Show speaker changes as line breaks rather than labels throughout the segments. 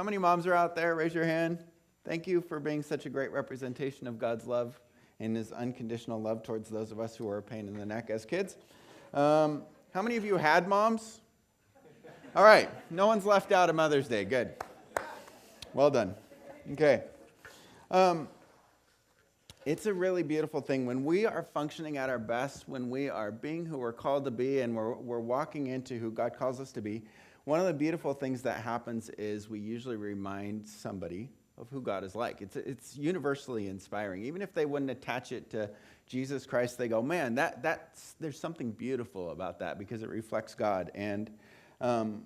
How many moms are out there? Raise your hand. Thank you for being such a great representation of God's love and his unconditional love towards those of us who are a pain in the neck as kids. How many of you had moms? All right. No one's left out of Mother's Day. Good. Well done. Okay. It's a really beautiful thing. When we are functioning at our best, when we are being who we're called to be and we're walking into who God calls us to be, one of the beautiful things that happens is we usually remind somebody of who God is like. It's universally inspiring. Even if they wouldn't attach it to Jesus Christ, they go, man, there's something beautiful about that because it reflects God. And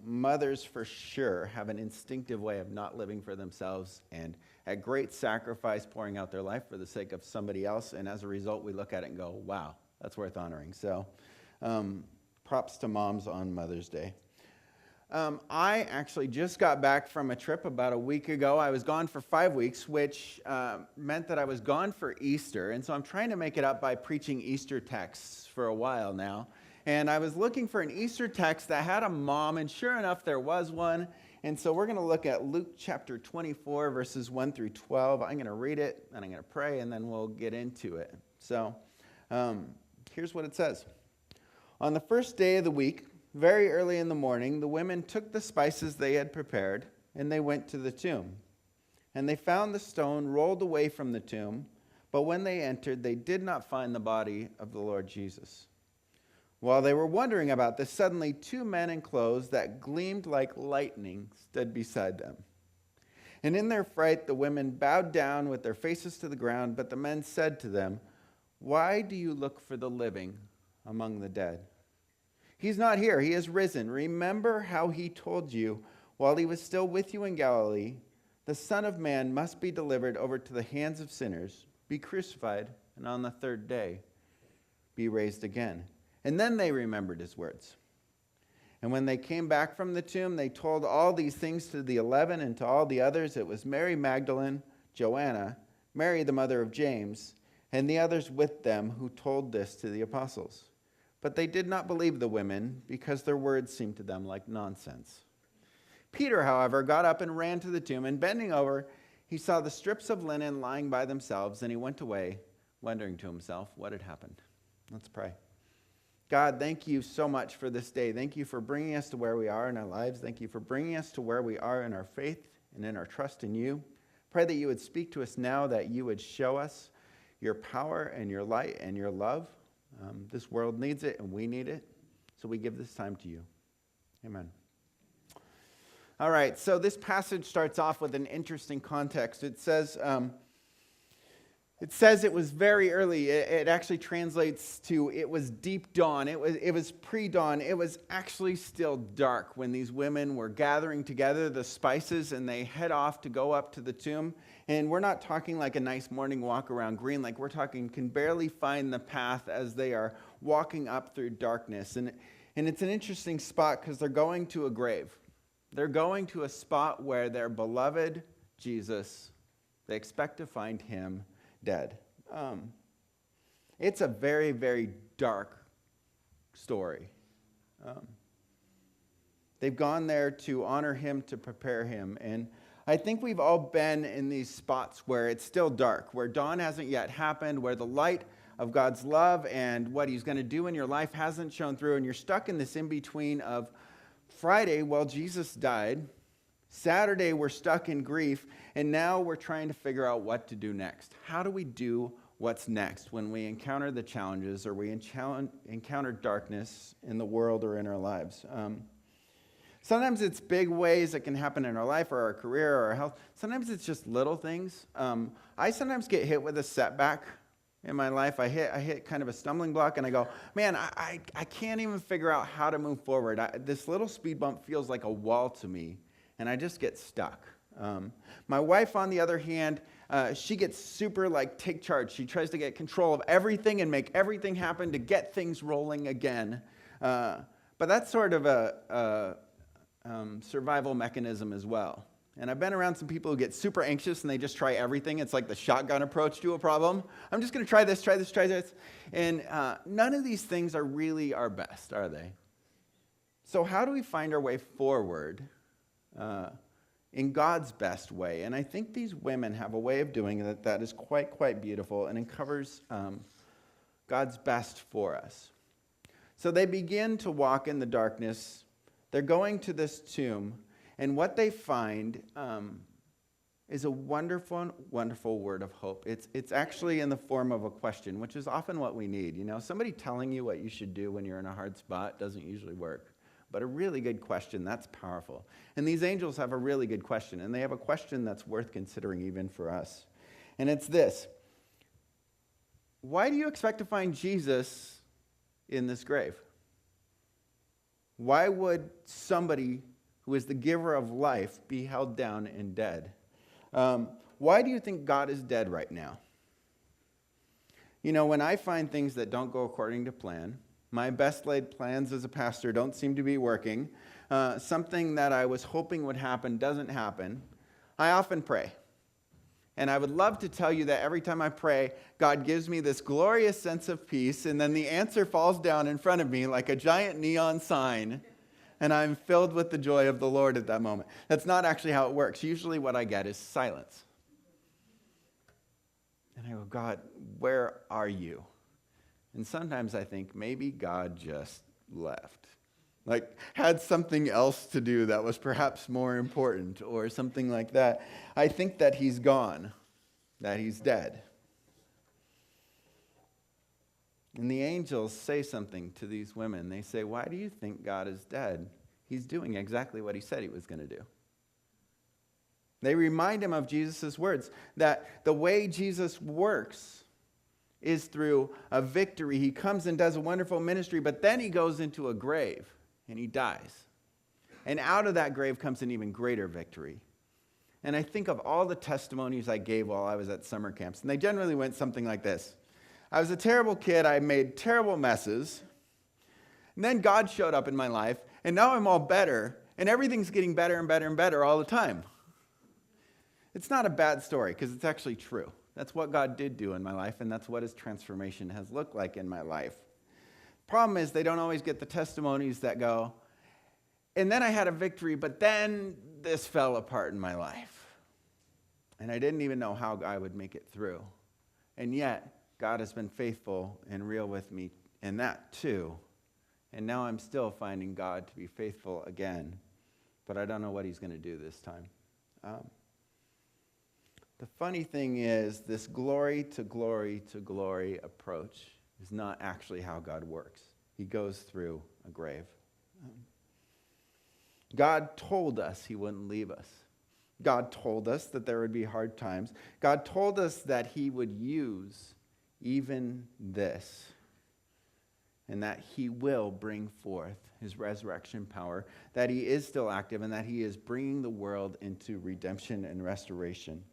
mothers for sure have an instinctive way of not living for themselves and at great sacrifice pouring out their life for the sake of somebody else. And as a result, we look at it and go, wow, that's worth honoring. So props to moms on Mother's Day. I actually just got back from a trip about a week ago. I was gone for 5 weeks, which meant that I was gone for Easter. And so I'm trying to make it up by preaching Easter texts for a while now. And I was looking for an Easter text that had a mom, and sure enough, there was one. And so we're going to look at Luke chapter 24, verses 1 through 12. I'm going to read it, and I'm going to pray, and then we'll get into it. So here's what it says. On the first day of the week, very early in the morning, the women took the spices they had prepared, and they went to the tomb. And they found the stone rolled away from the tomb, but when they entered, they did not find the body of the Lord Jesus. While they were wondering about this, suddenly 2 men in clothes that gleamed like lightning stood beside them. And in their fright, the women bowed down with their faces to the ground, but the men said to them, "Why do you look for the living among the dead? He's not here, he has risen. Remember how he told you while he was still with you in Galilee, the Son of Man must be delivered over to the hands of sinners, be crucified, and on the third day be raised again." And then they remembered his words. And when they came back from the tomb, they told all these things to the 11 and to all the others. It was Mary Magdalene, Joanna, Mary the mother of James, and the others with them who told this to the apostles. But they did not believe the women because their words seemed to them like nonsense. Peter, however, got up and ran to the tomb, and bending over, he saw the strips of linen lying by themselves, and he went away, wondering to himself what had happened. Let's pray. God, thank you so much for this day. Thank you for bringing us to where we are in our lives. Thank you for bringing us to where we are in our faith and in our trust in you. Pray that you would speak to us now, that you would show us your power and your light and your love. This world needs it and we need it. So we give this time to you. Amen. All right, so this passage starts off with an interesting context. It says it was very early. It actually translates to it was deep dawn. It was pre-dawn. It was actually still dark when these women were gathering together the spices and they head off to go up to the tomb. And we're not talking like a nice morning walk around Green Lake. We're talking can barely find the path as they are walking up through darkness. And it's an interesting spot because they're going to a grave. They're going to a spot where their beloved Jesus, they expect to find him dead. It's a very, very dark story. They've gone there to honor him, to prepare him. And I think we've all been in these spots where it's still dark, where dawn hasn't yet happened, where the light of God's love and what he's going to do in your life hasn't shown through, and you're stuck in this in-between of Friday, well, Jesus died. Saturday, we're stuck in grief, and now we're trying to figure out what to do next. How do we do what's next when we encounter the challenges or we encounter darkness in the world or in our lives? Sometimes it's big ways that can happen in our life or our career or our health. Sometimes it's just little things. I sometimes get hit with a setback in my life. I hit kind of a stumbling block, and I go, man, I can't even figure out how to move forward. This little speed bump feels like a wall to me. And I just get stuck. My wife, on the other hand, she gets super take charge. She tries to get control of everything and make everything happen to get things rolling again. But that's sort of a survival mechanism as well. And I've been around some people who get super anxious and they just try everything. It's like the shotgun approach to a problem. I'm just going to try this, try this, try this. And none of these things are really our best, are they? So how do we find our way forward in God's best way. And I think these women have a way of doing it that is quite beautiful, and it covers God's best for us. So they begin to walk in the darkness. They're going to this tomb, and what they find is a wonderful word of hope. It's actually in the form of a question, which is often what we need. You know, somebody telling you what you should do when you're in a hard spot doesn't usually work. But a really good question, that's powerful. And these angels have a really good question, and they have a question that's worth considering even for us. And it's this: why do you expect to find Jesus in this grave? Why would somebody who is the giver of life be held down and dead? Why do you think God is dead right now? You know, when I find things that don't go according to plan, my best laid plans as a pastor don't seem to be working, something that I was hoping would happen doesn't happen, I often pray. And I would love to tell you that every time I pray, God gives me this glorious sense of peace, and then the answer falls down in front of me like a giant neon sign, and I'm filled with the joy of the Lord at that moment. That's not actually how it works. Usually what I get is silence. And I go, God, where are you? And sometimes I think maybe God just left. Like, had something else to do that was perhaps more important or something like that. I think that he's gone, that he's dead. And the angels say something to these women. They say, why do you think God is dead? He's doing exactly what he said he was going to do. They remind him of Jesus' words, that the way Jesus works is through a victory. He comes and does a wonderful ministry, but then he goes into a grave and he dies. And out of that grave comes an even greater victory. And I think of all the testimonies I gave while I was at summer camps, and they generally went something like this. I was a terrible kid. I made terrible messes. And then God showed up in my life, and now I'm all better, and everything's getting better and better and better all the time. It's not a bad story, because it's actually true. That's what God did do in my life, and that's what his transformation has looked like in my life. Problem is, they don't always get the testimonies that go, and then I had a victory, but then this fell apart in my life. And I didn't even know how I would make it through. And yet, God has been faithful and real with me in that too. And now I'm still finding God to be faithful again. But I don't know what he's going to do this time. The funny thing is, this glory to glory to glory approach is not actually how God works. He goes through a grave. God told us he wouldn't leave us. God told us that there would be hard times. God told us that he would use even this, and that he will bring forth his resurrection power, that he is still active, and that he is bringing the world into redemption and restoration.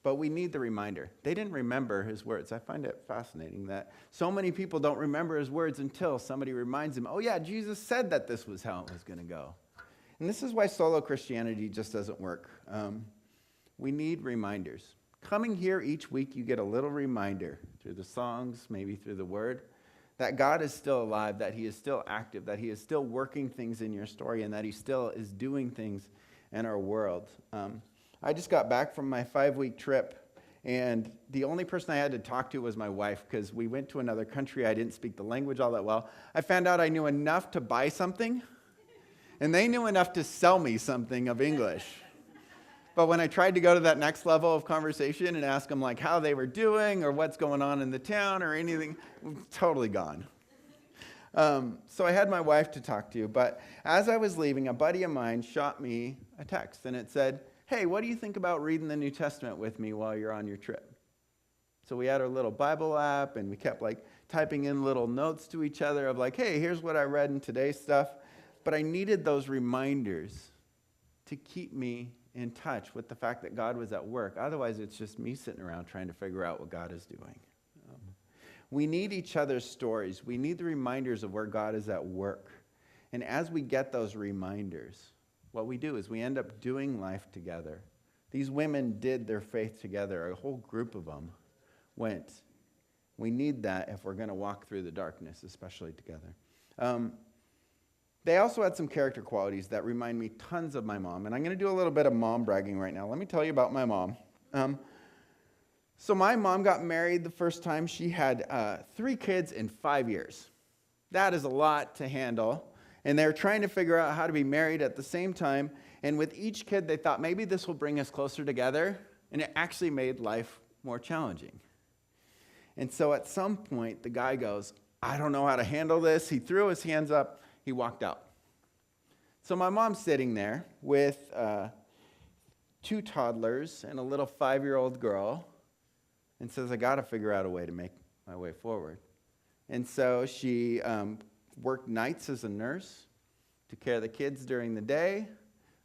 But we need the reminder. They didn't remember his words. I find it fascinating that so many people don't remember his words until somebody reminds them, oh yeah, Jesus said that this was how it was going to go. And this is why solo Christianity just doesn't work. We need reminders. Coming here each week, you get a little reminder through the songs, maybe through the word, that God is still alive, that he is still active, that he is still working things in your story, and that he still is doing things in our world. I just got back from my 5-week trip, and the only person I had to talk to was my wife, because we went to another country. I didn't speak the language all that well. I found out I knew enough to buy something, and they knew enough to sell me something of English. But when I tried to go to that next level of conversation and ask them like how they were doing or what's going on in the town or anything, totally gone. So I had my wife to talk to, but as I was leaving, a buddy of mine shot me a text, and it said, hey, what do you think about reading the New Testament with me while you're on your trip? So we had our little Bible app, and we kept like typing in little notes to each other of like, hey, here's what I read in today's stuff. But I needed those reminders to keep me in touch with the fact that God was at work. Otherwise, it's just me sitting around trying to figure out what God is doing. We need each other's stories. We need the reminders of where God is at work. And as we get those reminders, what we do is we end up doing life together. These women did their faith together. A whole group of them went. We need that if we're going to walk through the darkness, especially together. They also had some character qualities that remind me tons of my mom. And I'm going to do a little bit of mom bragging right now. Let me tell you about my mom. So my mom got married the first time. She had 3 kids in 5 years. That is a lot to handle. And they were trying to figure out how to be married at the same time. And with each kid, they thought maybe this will bring us closer together. And it actually made life more challenging. And so at some point, the guy goes, I don't know how to handle this. He threw his hands up. He walked out. So my mom's sitting there with 2 toddlers and a little 5-year-old girl and says, I got to figure out a way to make my way forward. And so she worked nights as a nurse, took care of the kids during the day.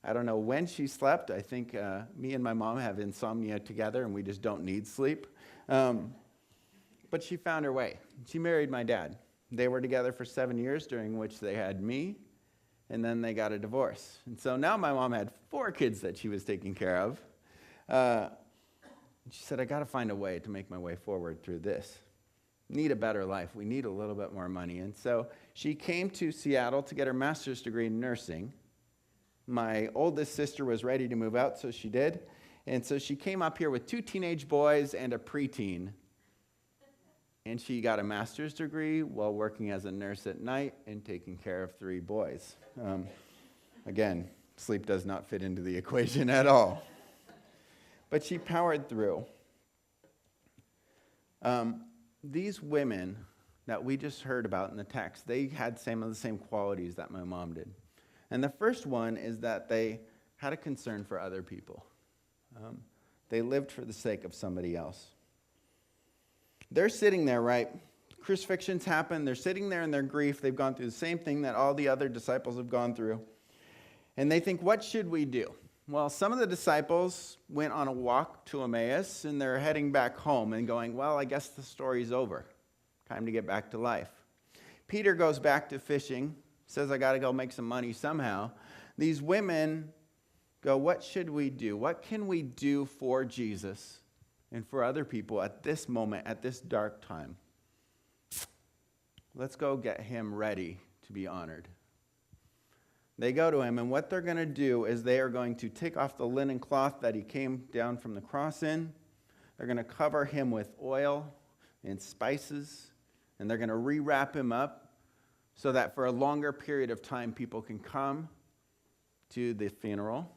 I don't know when she slept. I think me and my mom have insomnia together, and we just don't need sleep. But she found her way. She married my dad. They were together for 7 years, during which they had me, and then they got a divorce. And so now my mom had 4 kids that she was taking care of. She said, I got to find a way to make my way forward through this. Need a better life. We need a little bit more money. And so she came to Seattle to get her master's degree in nursing. My oldest sister was ready to move out, so she did. And so she came up here with 2 teenage boys and a preteen. And she got a master's degree while working as a nurse at night and taking care of 3 boys. Again, sleep does not fit into the equation at all. But she powered through. These women that we just heard about in the text, they had some of the same qualities that my mom did. And the first one is that they had a concern for other people. They lived for the sake of somebody else. They're sitting there, right? Crucifixion's happened. They're sitting there in their grief. They've gone through the same thing that all the other disciples have gone through. And they think, what should we do? Well, some of the disciples went on a walk to Emmaus, and they're heading back home and going, well, I guess the story's over. Time to get back to life. Peter goes back to fishing, says, I got to go make some money somehow. These women go, what should we do? What can we do for Jesus and for other people at this moment, at this dark time? Let's go get him ready to be honored. They go to him, and what they're going to do is they are going to take off the linen cloth that he came down from the cross in. They're going to cover him with oil and spices, and they're going to rewrap him up so that for a longer period of time, people can come to the funeral,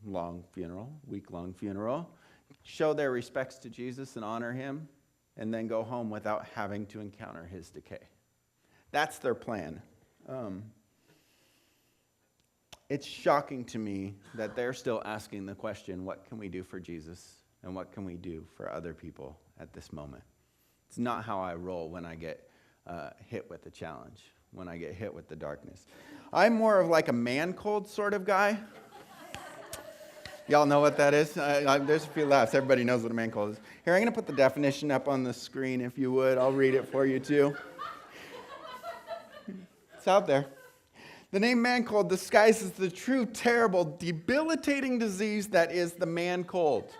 long funeral, week-long funeral, show their respects to Jesus and honor him, and then go home without having to encounter his decay. That's their plan. It's shocking to me that they're still asking the question, what can we do for Jesus and what can we do for other people at this moment? It's not how I roll when I get hit with the challenge, when I get hit with the darkness. I'm more of like a man cold sort of guy. Y'all know what that is? There's a few laughs. Everybody knows what a man cold is. Here, I'm going to put the definition up on the screen if you would. I'll read it for you too. It's out there. The name man cold disguises the true, terrible, debilitating disease that is the man cold.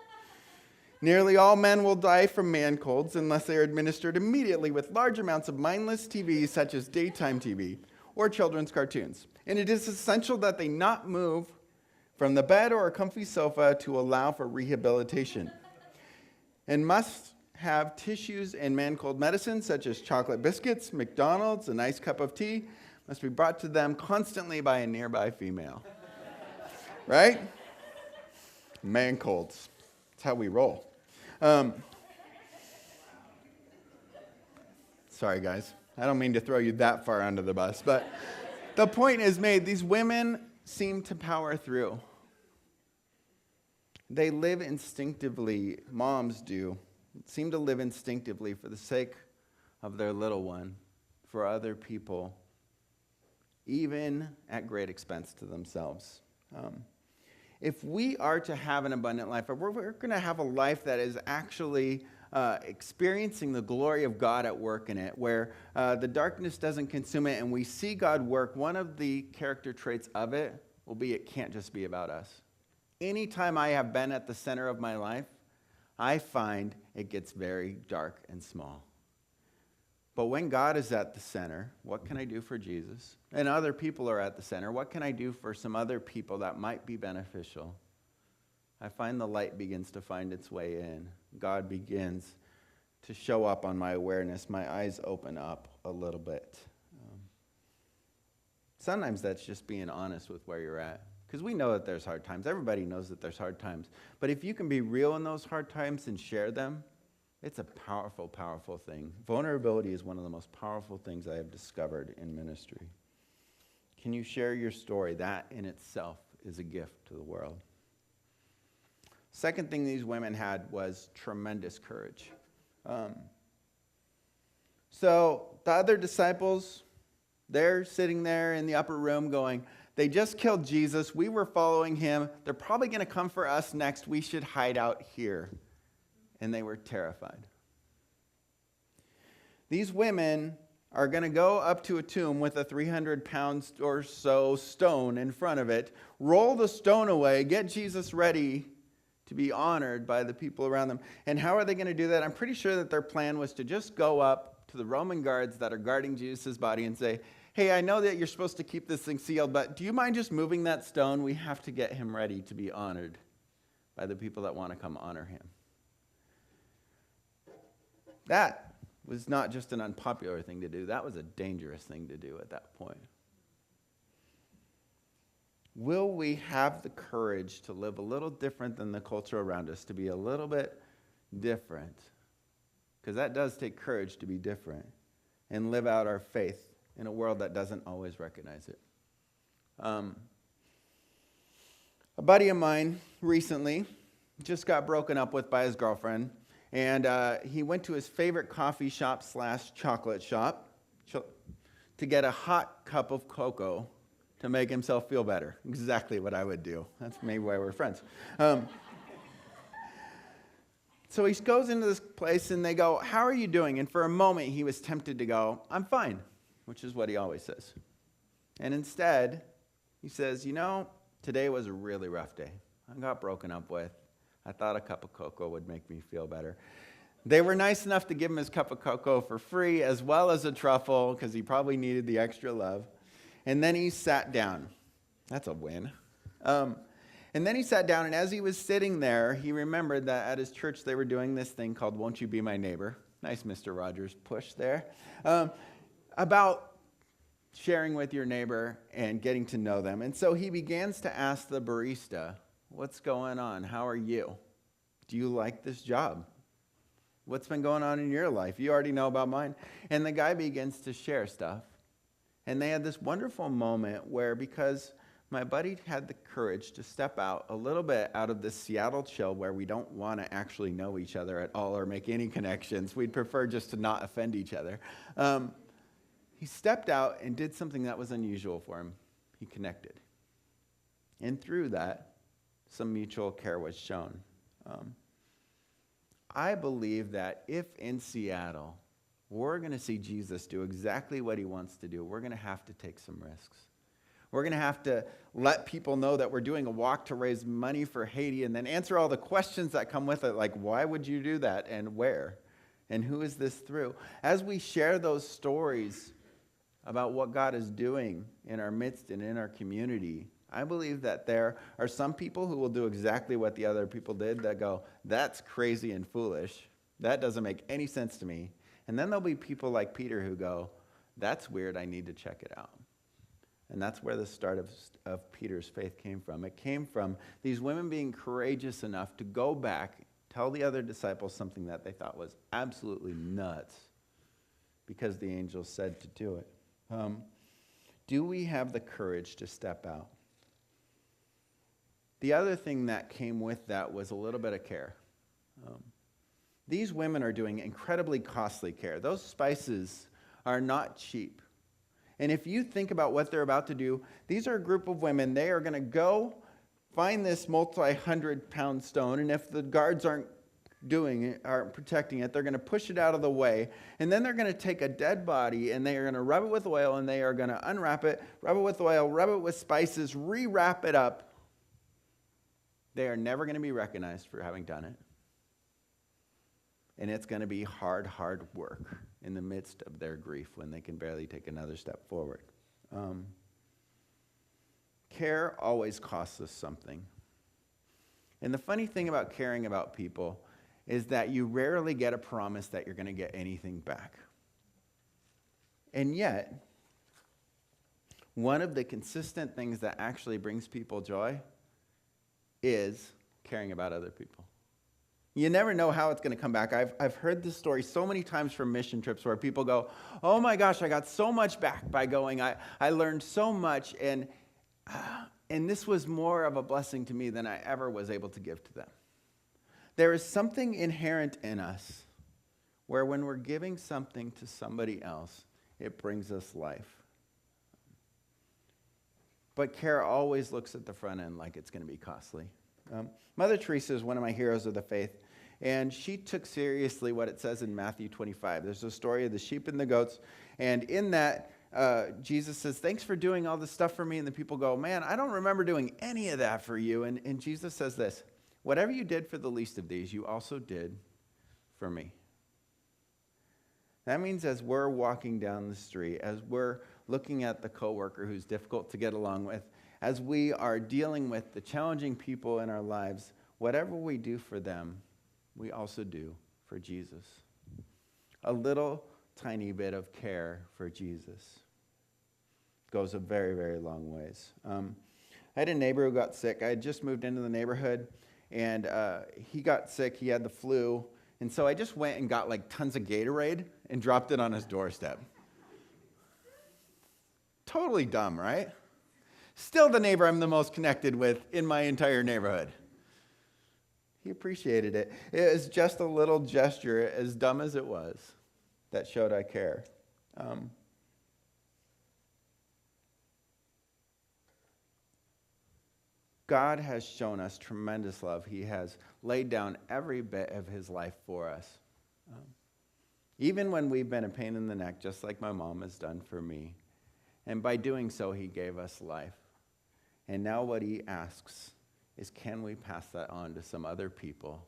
Nearly all men will die from man colds unless they are administered immediately with large amounts of mindless TV, such as daytime TV or children's cartoons. And it is essential that they not move from the bed or a comfy sofa to allow for rehabilitation. And must have tissues and man cold medicines, such as chocolate biscuits, McDonald's, a nice cup of tea, must be brought to them constantly by a nearby female. Right? Man colds. That's how we roll. Sorry, guys. I don't mean to throw you that far under the bus, but the point is made. These women seem to power through. They live instinctively, moms do, seem to live instinctively for the sake of their little one, for other people, even at great expense to themselves. If we are to have an abundant life, if we're going to have a life that is actually experiencing the glory of God at work in it, where the darkness doesn't consume it and we see God work, one of the character traits of it will be it can't just be about us. Anytime I have been at the center of my life, I find it gets very dark and small. But when God is at the center, what can I do for Jesus? And other people are at the center. What can I do for some other people that might be beneficial? I find the light begins to find its way in. God begins to show up on my awareness. My eyes open up a little bit. Sometimes that's just being honest with where you're at. Because we know that there's hard times. Everybody knows that there's hard times. But if you can be real in those hard times and share them, it's a powerful, powerful thing. Vulnerability is one of the most powerful things I have discovered in ministry. Can you share your story? That in itself is a gift to the world. Second thing these women had was tremendous courage. So the other disciples, they're sitting there in the upper room going, they just killed Jesus. We were following him. They're probably going to come for us next. We should hide out here. And they were terrified. These women are going to go up to a tomb with a 300-pound or so stone in front of it, roll the stone away, get Jesus ready to be honored by the people around them. And how are they going to do that? I'm pretty sure that their plan was to just go up to the Roman guards that are guarding Jesus' body and say, hey, I know that you're supposed to keep this thing sealed, but do you mind just moving that stone? We have to get him ready to be honored by the people that want to come honor him. That was not just an unpopular thing to do. That was a dangerous thing to do at that point. Will we have the courage to live a little different than the culture around us, to be a little bit different? Because that does take courage to be different and live out our faith in a world that doesn't always recognize it. A buddy of mine recently just got broken up with by his girlfriend. And he went to his favorite coffee shop / chocolate shop to get a hot cup of cocoa to make himself feel better. Exactly what I would do. That's maybe why we're friends. So he goes into this place and they go, how are you doing? And for a moment he was tempted to go, I'm fine, which is what he always says. And instead, he says, today was a really rough day. I got broken up with. I thought a cup of cocoa would make me feel better. They were nice enough to give him his cup of cocoa for free, as well as a truffle, because he probably needed the extra love. And then he sat down. That's a win. And then he sat down, and as he was sitting there, he remembered that at his church they were doing this thing called Won't You Be My Neighbor? Nice Mr. Rogers push there. About sharing with your neighbor and getting to know them. And so he begins to ask the barista, what's going on? How are you? Do you like this job? What's been going on in your life? You already know about mine. And the guy begins to share stuff. And they had this wonderful moment where, because my buddy had the courage to step out a little bit out of this Seattle chill where we don't want to actually know each other at all or make any connections. We'd prefer just to not offend each other. He stepped out and did something that was unusual for him. He connected. And through that, some mutual care was shown. I believe that if in Seattle we're going to see Jesus do exactly what he wants to do, we're going to have to take some risks. We're going to have to let people know that we're doing a walk to raise money for Haiti and then answer all the questions that come with it, like why would you do that and where? And who is this through? As we share those stories about what God is doing in our midst and in our community, I believe that there are some people who will do exactly what the other people did that go, that's crazy and foolish. That doesn't make any sense to me. And then there'll be people like Peter who go, that's weird, I need to check it out. And that's where the start of Peter's faith came from. It came from these women being courageous enough to go back, tell the other disciples something that they thought was absolutely nuts because the angel said to do it. Do we have the courage to step out? The other thing that came with that was a little bit of care. These women are doing incredibly costly care. Those spices are not cheap. And if you think about what they're about to do, these are a group of women. They are going to go find this multi-100-pound stone, and if the guards aren't protecting it, they're going to push it out of the way, and then they're going to take a dead body, and they are going to rub it with oil, and they are going to unwrap it, rub it with oil, rub it with spices, re-wrap it up. They are never going to be recognized for having done it. And it's going to be hard, hard work in the midst of their grief when they can barely take another step forward. Care always costs us something. And the funny thing about caring about people is that you rarely get a promise that you're going to get anything back. And yet, one of the consistent things that actually brings people joy is caring about other people. You never know how it's going to come back. I've heard this story so many times from mission trips where people go, oh my gosh, I got so much back by going. I learned so much, and this was more of a blessing to me than I ever was able to give to them. There is something inherent in us where when we're giving something to somebody else, it brings us life. But care always looks at the front end like it's going to be costly. Mother Teresa is one of my heroes of the faith, and she took seriously what it says in Matthew 25. There's a story of the sheep and the goats, and in that, Jesus says, thanks for doing all this stuff for me, and the people go, man, I don't remember doing any of that for you, and Jesus says this, whatever you did for the least of these, you also did for me. That means as we're walking down the street, as we're looking at the coworker who's difficult to get along with, as we are dealing with the challenging people in our lives, whatever we do for them, we also do for Jesus. A little tiny bit of care for Jesus goes a very, very long ways. I had a neighbor who got sick. I had just moved into the neighborhood, and he got sick. He had the flu, and so I just went and got like tons of Gatorade and dropped it on his doorstep. Totally dumb, right? Still the neighbor I'm the most connected with in my entire neighborhood. He appreciated it. It was just a little gesture, as dumb as it was, that showed I care. God has shown us tremendous love. He has laid down every bit of his life for us. Even when we've been a pain in the neck, just like my mom has done for me. And by doing so, he gave us life. And now what he asks is, can we pass that on to some other people?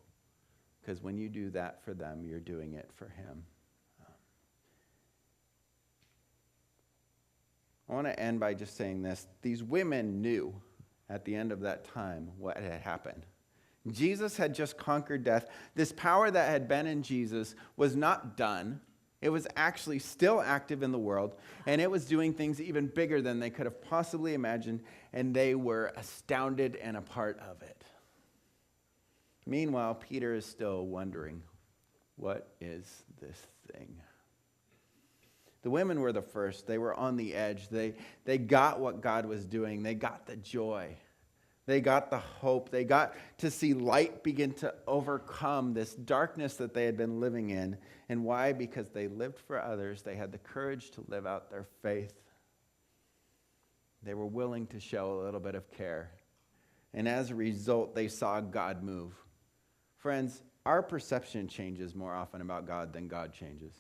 Because when you do that for them, you're doing it for him. I want to end by just saying this. These women knew at the end of that time what had happened. Jesus had just conquered death. This power that had been in Jesus was not done. It was actually still active in the world, and it was doing things even bigger than they could have possibly imagined, and they were astounded and a part of it. Meanwhile, Peter is still wondering, what is this thing? The women were the first. They were on the edge. They got what God was doing. They got the joy. They got the hope. They got to see light begin to overcome this darkness that they had been living in. And why? Because they lived for others. They had the courage to live out their faith. They were willing to show a little bit of care. And as a result, they saw God move. Friends, our perception changes more often about God than God changes.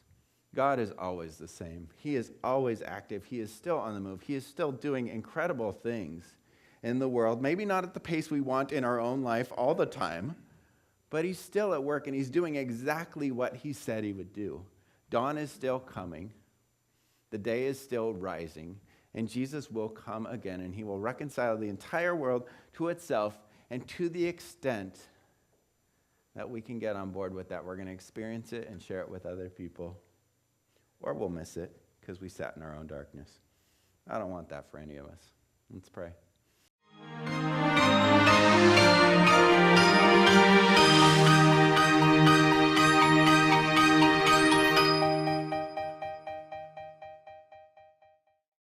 God is always the same. He is always active. He is still on the move. He is still doing incredible things in the world, maybe not at the pace we want in our own life all the time, but he's still at work, and he's doing exactly what he said he would do. Dawn is still coming. The day is still rising, and Jesus will come again, and he will reconcile the entire world to itself, and to the extent that we can get on board with that, we're going to experience it and share it with other people, or we'll miss it because we sat in our own darkness. I don't want that for any of us. Let's pray.